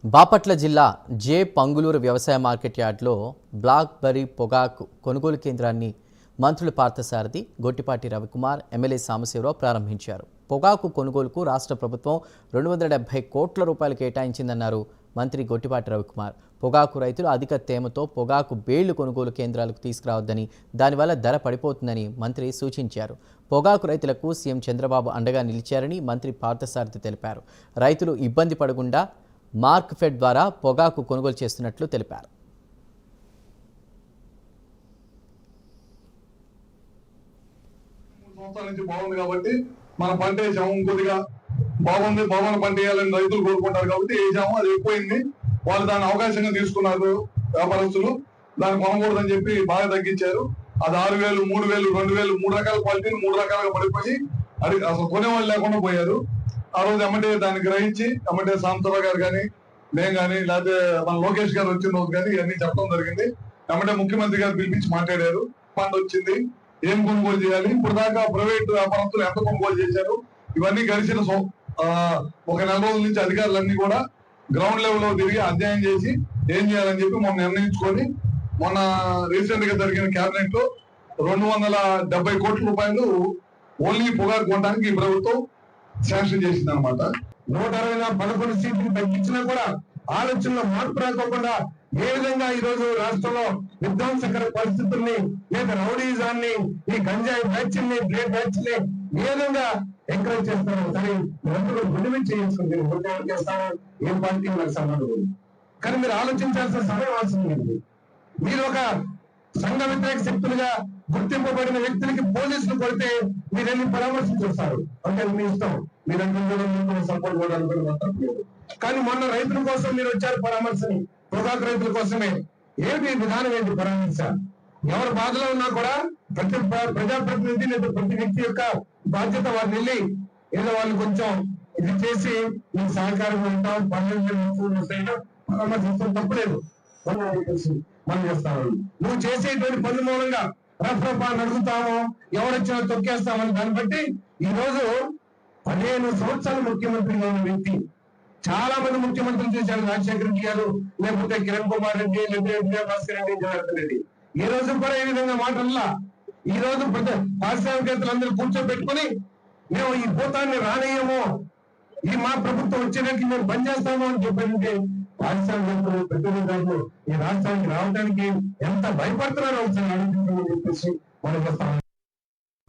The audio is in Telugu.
బాపట్ల జిల్లా జే పంగులూరు వ్యవసాయ మార్కెట్ యార్డ్లో బ్లాక్ బెర్రీ పొగాకు కొనుగోలు కేంద్రాన్ని మంత్రులు పార్థసారథి, గొట్టిపాటి రవికుమార్, ఎమ్మెల్యే సాంబశివరావు ప్రారంభించారు. పొగాకు కొనుగోలుకు రాష్ట్ర ప్రభుత్వం 270 కోట్ల రూపాయలు కేటాయించిందన్నారు మంత్రి గొట్టిపాటి రవికుమార్. పొగాకు రైతులు అధిక తేమతో పొగాకు బేళ్లు కొనుగోలు కేంద్రాలకు తీసుకురావద్దని, దానివల్ల ధర పడిపోతుందని మంత్రి సూచించారు. పొగాకు రైతులకు సీఎం చంద్రబాబు అండగా నిలిచారని మంత్రి పార్థసారథి తెలిపారు. రైతులు ఇబ్బంది పడకుండా మార్క్ఫెడ్ ద్వారా పొగాకు కొనుగోలు చేస్తున్నట్లు తెలిపారు. నుంచి బాగుంది కాబట్టి మన పంట వేసాము, కొద్దిగా బాగుంది బాగున్న పంట వేయాలని రైతులు కోరుకుంటారు కాబట్టి వేసాము. అది ఎక్కువైంది, వాళ్ళు దాన్ని అవకాశంగా తీసుకున్నారు. వ్యాపారస్తులు దాన్ని కొనకూడదని చెప్పి బాగా తగ్గించారు. అది 6,000, 3,000, 2,000 3 రకాల క్వాలిటీలు 3 రకాలుగా పడిపోయి అది అసలు కొనేవాళ్ళు లేకుండా పోయారు. ఆ రోజు ఎమ్మటే దాన్ని గ్రహించి ఎమ్మటే సాంబశివరావు గారు కానీ, మేము కానీ, లేకపోతే మన లోకేష్ గారు వచ్చిన రోజు కానీ ఇవన్నీ చెప్పడం జరిగింది. ఎమ్మటే ముఖ్యమంత్రి గారు పిలిపించి మాట్లాడారు. ఫండ్ వచ్చింది, ఏం కొనుగోలు చేయాలి, ఇప్పుడు దాకా ప్రైవేట్ వ్యాపారస్తులు ఎంత కొనుగోలు చేశారు, ఇవన్నీ కలిసిన ఒక నెల రోజుల నుంచి అధికారులన్నీ కూడా గ్రౌండ్ లెవెల్ లో తిరిగి అధ్యయనం చేసి ఏం చేయాలని చెప్పి మొన్న నిర్ణయించుకొని మొన్న రీసెంట్ గా జరిగిన కేబినెట్ లో 270 కోట్ల రూపాయలు ఓన్లీ పొగాకు కొనడానికి ఈ ప్రభుత్వం శాంక్షన్ చేసింది అనమాట. 111 సీట్లు తగ్గించినా కూడా ఆలోచనలో మార్పు రాకోకుండా ఏ విధంగా ఈ రోజు రాష్ట్రంలో విధ్వంసకర పరిస్థితుల్ని, లేదా రౌడీజాన్ని, ఈ గంజాయి బ్యాచ్ల్ని, బ్లేడ్ బ్యాచ్ల్ని ఏ విధంగా ఎంకరేజ్ చేస్తారో కానీ అందరూ గుండె చేయించుకుంటే ఓటు చేస్తామో ఏం పార్టీ నాకు సంబంధం. కానీ మీరు ఆలోచించాల్సిన సమయం అవసరం. మీరు ఒక సంఘ వ్యతిరేక శక్తులుగా గుర్తింపబడిన వ్యక్తులకి పోలీసులు కొడితే మీరు వెళ్ళి పరామర్శించేస్తారు. అంటే మీ ఇష్టం, మీరందరూ సపోర్ట్ కూడా అనుకుని. కానీ మొన్న రైతుల కోసం మీరు వచ్చారు పరామర్శని, పొగాకు రైతుల కోసమే. ఏమిటి విధానం, ఏంటి పరామర్శ? ఎవరు బాధలో ఉన్నా కూడా ప్రతి ప్రజాప్రతినిధి లేదా ప్రతి వ్యక్తి యొక్క బాధ్యత వారిని వెళ్ళి ఏదో వాళ్ళు కొంచెం ఇది చేసి మీకు సహకారం ఉంటాం, పనులు పరామర్శిస్తాం, తప్పలేదు. మనం చేస్తాము. నువ్వు చేసేటువంటి పనుల మూలంగా రఫ్రఫా నడుగుతామో, ఎవరొచ్చినా తొక్కేస్తామని దాన్ని బట్టి ఈ రోజు 15 సంవత్సరాలు ముఖ్యమంత్రిగా ఉన్న వ్యక్తి, చాలా మంది ముఖ్యమంత్రులు చేశారు. రాజశేఖర రెడ్డి గారు, లేకపోతే కిరణ్ కుమార్ రెడ్డి, లేకపోతే విజయభాస్కర్ రెడ్డి, జనార్దన్ రెడ్డి. ఈ రోజు కూడా ఈ విధంగా మాటల్లా ఈ రోజు పారిశ్రామికవేత్తలందరూ కూర్చోబెట్టుకుని మేము ఈ భూతాన్ని రానేయమో, ఈ మా ప్రభుత్వం వచ్చేదానికి మేము బంద్ చేస్తాము అని చెప్పారంటే పారిశ్రామికవేత్తలు, పెట్టుబడిదారులు ఈ రాష్ట్రానికి రావడానికి ఎంత భయపడుతున్నారో ఒకసారి ఆలోచించమని చెప్పేసి మనం